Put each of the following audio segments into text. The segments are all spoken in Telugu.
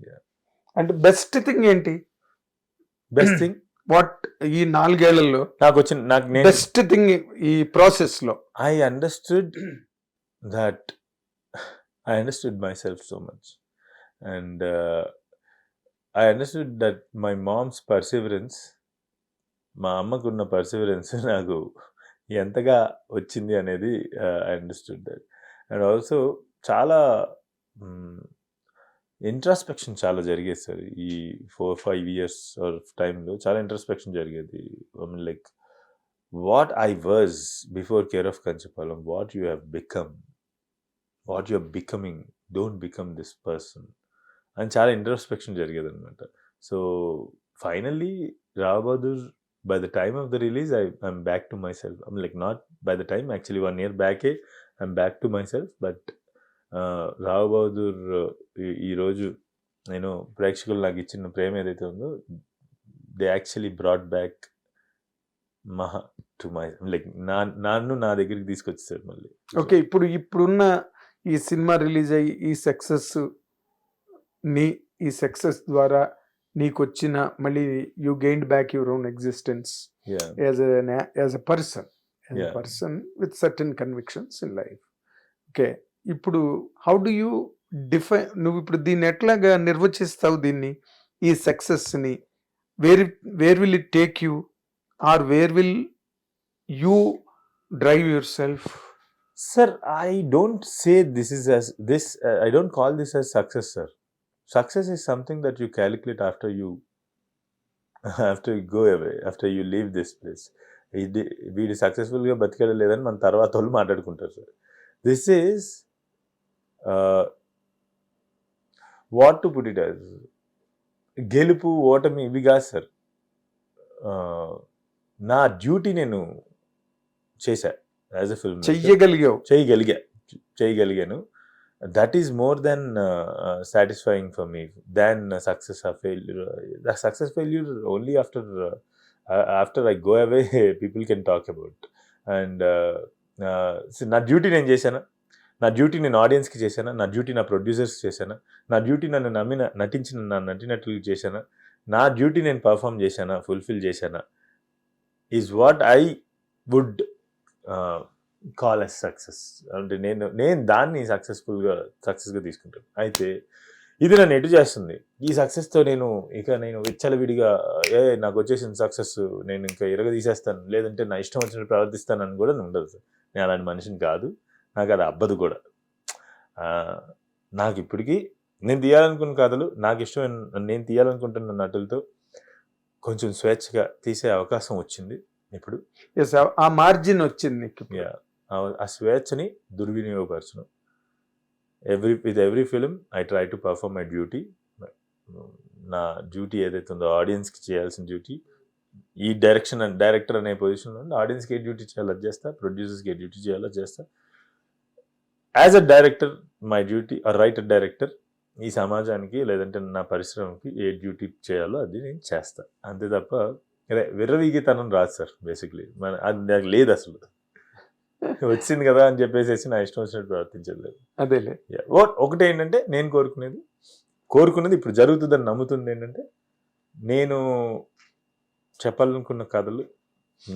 Yeah. అంటే బెస్ట్ థింగ్ ఏంటి? బెస్ట్ థింగ్ వాట్ ఈ 4 ఏళ్లలో నాకు నేను బెస్ట్ థింగ్ ఈ ప్రాసెస్ లో? I understood that I understood myself so much, and I understood that my mom's perseverance, మా అమ్మకున్న పర్సివరెన్స్ నాకు ఎంతగా వచ్చింది అనేది I understood that. And also చాలా ఇంట్రాస్పెక్షన్ చాలా జరిగేది సార్ ఈ 4-5 years టైంలో. చాలా ఇంట్రాస్పెక్షన్ జరిగేది. I mean like what I was before care of Kancharapalem, what you have become, what you are becoming, don't become this person అని చాలా ఇంట్రాస్పెక్షన్ జరిగేది అనమాట. So finally Rao Bahadur, by the time of the release, I'm back to myself. I'm like, not by the time, actually 1 year back I'm back to myself. But Rao Bahadur ఈ రోజు నేను ప్రేక్షకులు నాకు ఇచ్చిన ప్రేమ ఏదైతే ఉందో, దే యాక్చువల్లీ బ్రాట్ బ్యాక్ మహా టు మై, లైక్ నన్ను నా దగ్గరికి తీసుకొచ్చేసారు మళ్ళీ. ఓకే, ఇప్పుడున్న ఈ సినిమా రిలీజ్ అయ్యి ఈ సక్సెస్ ద్వారా నీకు వచ్చిన మళ్ళీ you gained back your own existence as a person with certain convictions in life. Okay, ఇప్పుడు హౌ డు యూ డిఫైన్, నువ్వు ఇప్పుడు దీన్ని ఎట్లాగా నిర్వచిస్తావు దీన్ని, ఈ సక్సెస్ని? Where will it take you, or where will you drive your self? Sir, I don't say this is as this. I don't call this as success, sir. Success is something that you calculate after you go away, after you leave this place. వీడు సక్సెస్ఫుల్గా బతికాడు లేదని మన తర్వాత వాళ్ళు మాట్లాడుకుంటారు sir. This is what to put it as, గెలుపు ఓటమి ఇవి కాదు సార్. నా డ్యూటీ నేను చేశా యాజ్ ఎ ఫిల్మ్, చేయగలిగాను. That is more than satisfying for me than success or failure. The success failure only after I go away people can talk about. And నా డ్యూటీ నేను చేశాను, నా డ్యూటీ నేను ఆడియన్స్కి చేశాను, నా డ్యూటీ నా ప్రొడ్యూసర్స్కి చేశాను, నా డ్యూటీ నన్ను నటించిన నా నటినట్లు చేశాను, నా డ్యూటీ నేను పర్ఫామ్ చేశాను, ఫుల్ఫిల్ చేశాను, is what I would call as success. అంటే నేను దాన్ని సక్సెస్గా తీసుకుంటాను. అయితే ఇది నన్ను ఎటు చేస్తుంది, ఈ సక్సెస్తో నేను విచ్చలవిడిగా నాకు వచ్చేసిన సక్సెస్ నేను ఇంకా తీసేస్తాను, లేదంటే నా ఇష్టం వచ్చినట్టు ప్రవర్తిస్తానని కూడా ఉండదు సార్. నేను అలాంటి మనిషిని కాదు, నాకు అది అబ్బదు కూడా. నాకు ఇప్పటికీ నేను తీయాలనుకున్న కథలు, నాకు ఇష్టం నేను తీయాలనుకుంటున్న నటులతో కొంచెం స్వేచ్ఛగా తీసే అవకాశం వచ్చింది ఇప్పుడు. ఆ మార్జిన్ వచ్చింది. ఆ స్వేచ్ఛని దుర్వినియోగపరచను. With every film I try to perform my duty. నా డ్యూటీ ఏదైతే ఉందో, ఆడియన్స్కి చేయాల్సిన డ్యూటీ, ఈ డైరెక్టర్ అనే పొజిషన్లో ఉండి ఆడియన్స్కి ఏ డ్యూటీ చేయాలో చేస్తా, ప్రొడ్యూసర్స్కి ఏ డ్యూటీ చేయాలో చేస్తా. As a director my duty, ఆ రైటర్ డైరెక్టర్, ఈ సమాజానికి లేదంటే నా పరిశ్రమకి ఏ డ్యూటీ చేయాలో అది నేను చేస్తా. అంతే తప్ప విర్రవీగితనం రాదు సార్. బేసిక్లీ అది నాకు లేదు, అసలు వచ్చింది కదా అని చెప్పేసి నా ఇష్టం వచ్చినట్టు ప్రవర్తించలేదు. అదేలే. ఒకటి ఏంటంటే నేను కోరుకున్నది ఇప్పుడు జరుగుతుందని నమ్ముతుంది ఏంటంటే, నేను చెప్పాలనుకున్న కథలు,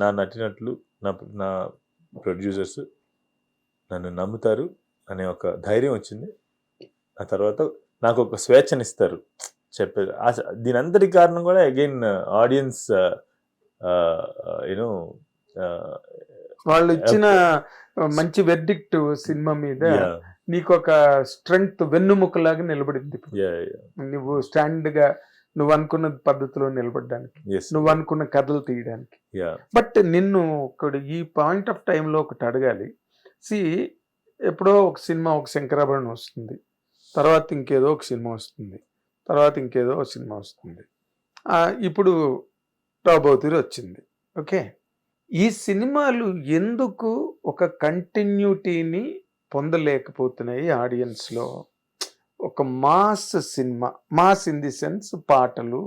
నా నటినట్లు, నా ప్రొడ్యూసర్స్ నన్ను నమ్ముతారు అనే ఒక ధైర్యం వచ్చింది. ఆ తర్వాత నాకు ఒక స్వేచ్ఛనిస్తారు చెప్పేది. దీని అంతటి కారణం కూడా అగైన్ ఆడియన్స్, వాళ్ళు ఇచ్చిన మంచి వెర్డిక్ట్ సినిమా మీద నీకు ఒక స్ట్రెంగ్త్, వెన్నుముకలాగా నిలబడింది. నువ్వు స్టాండ్ గా నువ్వు అనుకున్న పద్ధతిలో నిలబడడానికి, నువ్వు అనుకున్న కథలు తీయడానికి. బట్ నిన్ను ఈ పాయింట్ ఆఫ్ టైంలో ఒకటి అడగాలి. ఎప్పుడో ఒక సినిమా, ఒక శంకరాభరణం వస్తుంది, తర్వాత ఇంకేదో ఒక సినిమా వస్తుంది, తర్వాత ఇంకేదో ఒక సినిమా వస్తుంది, ఇప్పుడు రావ్ బహదూర్ వచ్చింది. ఓకే, ఈ సినిమాలు ఎందుకు ఒక కంటిన్యూటీని పొందలేకపోతున్నాయి ఆడియన్స్లో? ఒక mass cinema, mass in the sense పాటలు,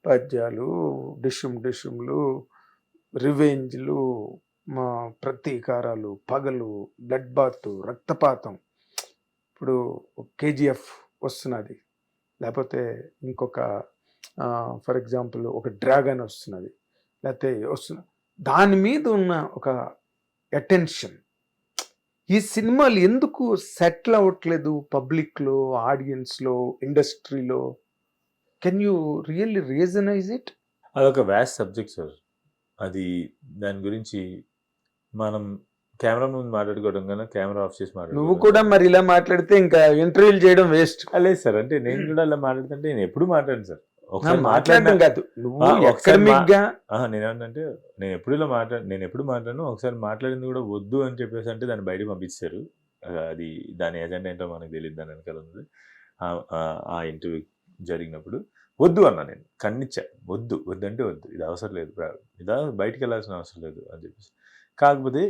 పద్యాలు, డిషుమ్లు, రివెంజ్లు, ప్రతీకారాలు, పగలు, బ్లడ్ బాత్, రక్తపాతం. ఇప్పుడు KGF వస్తున్నది, లేకపోతే ఇంకొక ఫర్ ఎగ్జాంపుల్ ఒక డ్రాగన్ వస్తున్నది, లేకపోతే దాని మీద ఉన్న ఒక అటెన్షన్, ఈ సినిమాలు ఎందుకు సెటిల్ అవ్వట్లేదు పబ్లిక్లో, ఆడియన్స్లో, ఇండస్ట్రీలో? Can you really reasonize it? అదొక వ్యాస్ట్ సబ్జెక్ట్ సార్. అది దాని గురించి మనం కెమెరా ముందు మాట్లాడుకోవడం కన్నా కెమెరా ఆఫ్ చేసి నువ్వు కూడా మరి ఇలా మాట్లాడితే ఇంకా ఇంటర్వ్యూలు చేయడం వేస్ట్. లేదు సార్, అంటే నేను కూడా అలా మాట్లాడుతుంటే నేను ఎప్పుడు మాట్లాడాను సార్. ఒకసారి మాట్లాడడం కాదు, నువ్వు academic గా నేనేమంటే నేను ఎప్పుడు మాట్లాడను. ఒకసారి మాట్లాడింది కూడా వద్దు అని చెప్పేసి అంటే దాన్ని బయటకు పంపించారు. అది దాని ఏజెండా ఏంటో మనకు తెలియదు, దాని వెనకాల ఉంది. ఆ ఇంటర్వ్యూ జరిగినప్పుడు వద్దు అన్నా, నేను ఖండించా. వద్దంటే వద్దు, ఇది అవసరం లేదు, బయటికి వెళ్ళాల్సిన అవసరం లేదు అని చెప్పేసి. కాకపోతే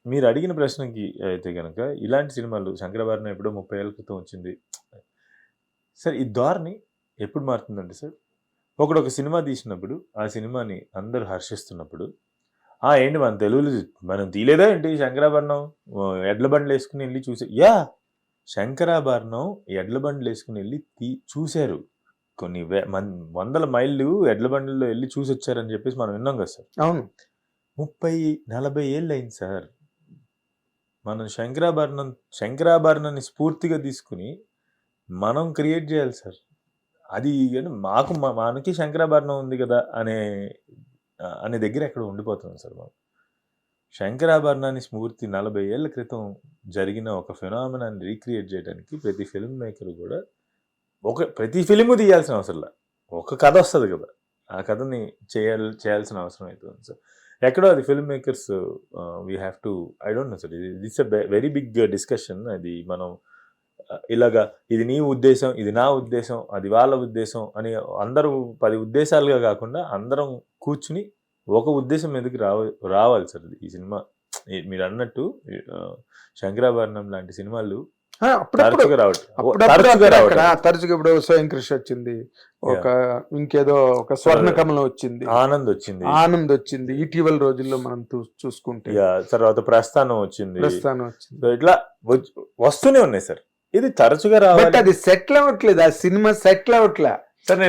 మీరు అడిగిన ప్రశ్నకి అయితే కనుక ఇలాంటి సినిమాలు శంకరాభరణం ఎప్పుడో 30 ఏళ్ళ క్రితం వచ్చింది సార్. ఈ ధోరణి ఎప్పుడు మారుతుందంటే సార్, ఒకడు ఒక సినిమా తీసినప్పుడు ఆ సినిమాని అందరూ హర్షిస్తున్నప్పుడు ఏంటి మన తెలుగులో మనం తీయలేదా ఏంటి శంకరాభరణం, ఎడ్ల బండ్లు వేసుకుని వెళ్ళి శంకరాభరణం ఎడ్ల బండ్లు వేసుకుని వెళ్ళి చూశారు. కొన్ని వందల మైళ్ళు ఎడ్ల బండ్లలో వెళ్ళి చూసి వచ్చారని చెప్పేసి మనం విన్నాం కదా సార్. అవును, 30-40 ఏళ్ళు అయింది సార్. మనం శంకరాభరణాన్ని స్ఫూర్తిగా తీసుకుని మనం క్రియేట్ చేయాలి సార్. అది మనకి శంకరాభరణం ఉంది కదా అనే దగ్గర ఎక్కడ ఉండిపోతుంది సార్. మనం శంకరాభరణాన్ని స్ఫూర్తి 40 ఏళ్ల క్రితం జరిగిన ఒక ఫినామినాన్ని రీక్రియేట్ చేయడానికి ప్రతి ఫిల్మ్ మేకర్ కూడా ప్రతి ఫిలిము తీయాల్సిన అవసరం లేదు, ఒక కథ వస్తుంది కదా, ఆ కథని చేయాల్సిన అవసరం అవుతుంది సార్. ఎక్కడో అది film makers we have to, I don't know sir, it's a very big discussion. అది మనం ఇలాగా ఇది నీ ఉద్దేశం, ఇది నా ఉద్దేశం, అది వాళ్ళ ఉద్దేశం అని అందరూ 10 ఉద్దేశాలుగా కాకుండా అందరం కూర్చుని ఒక ఉద్దేశం మీదకి రావాలి సార్. ఈ సినిమా మీరు అన్నట్టు శంకరాభరణం లాంటి సినిమాలు తరచుగా ఇప్పుడు స్వయం కృషి వచ్చింది, ఒక ఇంకేదో ఒక స్వర్ణకమలం వచ్చింది, ఆనంద్ వచ్చింది ఇటీవల రోజుల్లో మనం చూసుకుంటే, తర్వాత ప్రస్థానం వచ్చింది. ఇట్లా వస్తూనే ఉన్నాయి సార్. ఇది తరచుగా రావాలి, అది సెటిల్ అవ్వట్లేదు, ఆ సినిమా సెటిల్ అవ్వట్లే సార్.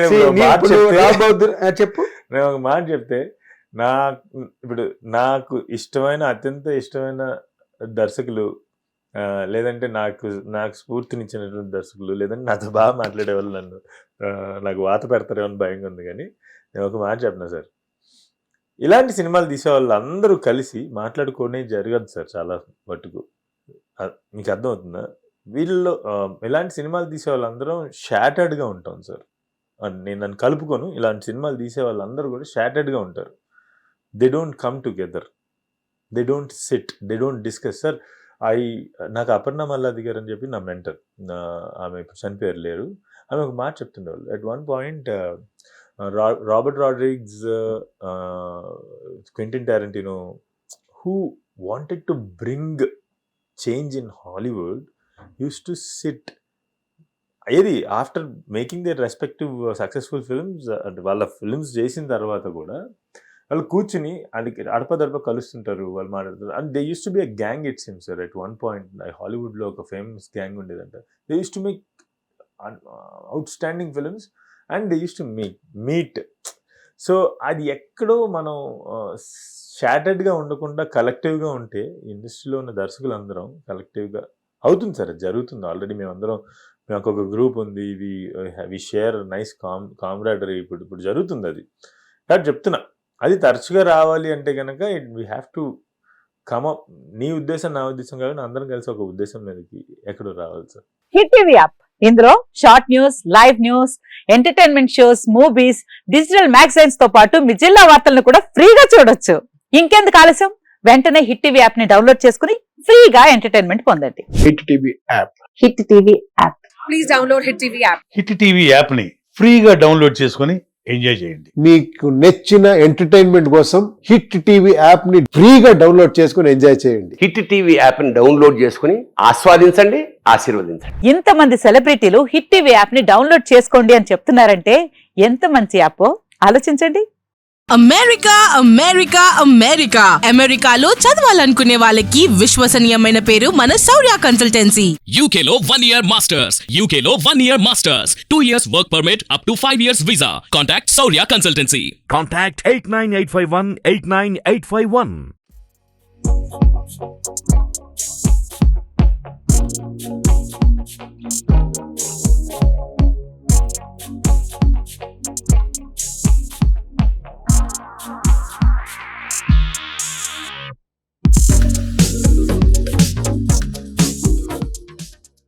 చెప్పు, నేను ఒక మాట చెప్తే, ఇప్పుడు నాకు అత్యంత ఇష్టమైన దర్శకులు, లేదంటే నాకు స్ఫూర్తినిచ్చినటువంటి దర్శకులు, లేదంటే నాతో బాగా మాట్లాడే వాళ్ళు నాకు వాత పెడతారేమో అని భయంగా ఉంది. కానీ నేను ఒక మాట చెప్పినా సార్, ఇలాంటి సినిమాలు తీసే వాళ్ళు అందరూ కలిసి మాట్లాడుకోనే జరగదు సార్ చాలా మట్టుకు. మీకు అర్థమవుతుందా? వీళ్ళలో ఇలాంటి సినిమాలు తీసే వాళ్ళందరం షాటర్డ్గా ఉంటాం సార్. నేను నన్ను కలుపుకోను, ఇలాంటి సినిమాలు తీసే వాళ్ళందరూ కూడా షాటర్డ్గా ఉంటారు. They don't come together, they don't SIT, they don't discuss sir. నాకు అపర్ణ మల్లాది గారు అని చెప్పి నా మెంటర్, ఆమె ఇప్పుడు చనిపోయారు, లేరు. ఆమె ఒక మాట చెప్తుండేవాళ్ళు. At one point Robert Rodriguez, Quentin Tarantino, who wanted to bring change in Hollywood, use to sit ఏది after making their respective successful films, అంటే వాళ్ళ ఫిల్మ్స్ చేసిన తర్వాత కూడా వాళ్ళు కూర్చుని అడపదడప కలుస్తుంటారు, వాళ్ళు మాట్లాడతారు. And they use to be a gang, it seems sir. At one point హాలీవుడ్లో ఒక ఫేమస్ గ్యాంగ్ ఉండేదంట. They use to make outstanding films and they use to meet. So అది ఎక్కడో మనం షాటర్డ్గా ఉండకుండా కలెక్టివ్గా ఉంటే, ఇండస్ట్రీలో ఉన్న దర్శకులందరం కలెక్టివ్గా అవుతుంది సార్. అది జరుగుతుంది ఆల్రెడీ. మాకు ఒక గ్రూప్ ఉంది, వి షేర్ నైస్ కామ్రాడరీ. ఇప్పుడు జరుగుతుంది అది. కాబట్టి చెప్తున్నా, అది తరచుగా రావాలి అంటే కనుక we have to come up. నీ ఉద్దేశం నా ఉద్దేశం కాకుండా అందరం కలిసి ఒక ఉద్దేశం మీదకి ఎక్కడో రావాలి సార్. హిట్ టీవీ యాప్, ఇందులో short news, live news, entertainment shows, movies, digital magazines తో పాటు మీ జిల్లా వార్తలను కూడా ఫ్రీగా చూడొచ్చు. ఇంకెందుకు ఆలస్యం, వెంటనే హిట్ టీవీ యాప్ ని డౌన్లోడ్ చేసుకుని ఫ్రీగా ఎంటర్టైన్మెంట్ పొందండి. Hit TV app, hit TV app, please download hit TV app. Hit TV app ని ఫ్రీగా డౌన్లోడ్ చేసుకుని ఎంజాయ్ చేయండి. మీకు నచ్చిన ఎంటర్టైన్మెంట్ కోసం హిట్ టీవీ యాప్ ని ఫ్రీగా డౌన్లోడ్ చేసుకుని ఎంజాయ్ చేయండి. హిట్ టీవీ యాప్ ని డౌన్లోడ్ చేసుకుని ఆస్వాదించండి, ఆశీర్వదించండి. ఇంతమంది సెలబ్రిటీలు హిట్ టీవీ యాప్ ని డౌన్లోడ్ చేసుకోండి అని చెప్తున్నారంటే ఎంత మంచి యాప్ ఆలోచించండి. అమెరికా అమెరికా అమెరికా అమెరికాలో చదవాలనుకునే వాళ్ళకి విశ్వసనీయమైన పేరు మన శౌర్య కన్సల్టెన్సీ. UK లో 1 year masters. UK లో 1 year masters. 2 years work permit up to 5 years visa. Contact Saurya Consultancy. Contact 89851 89851.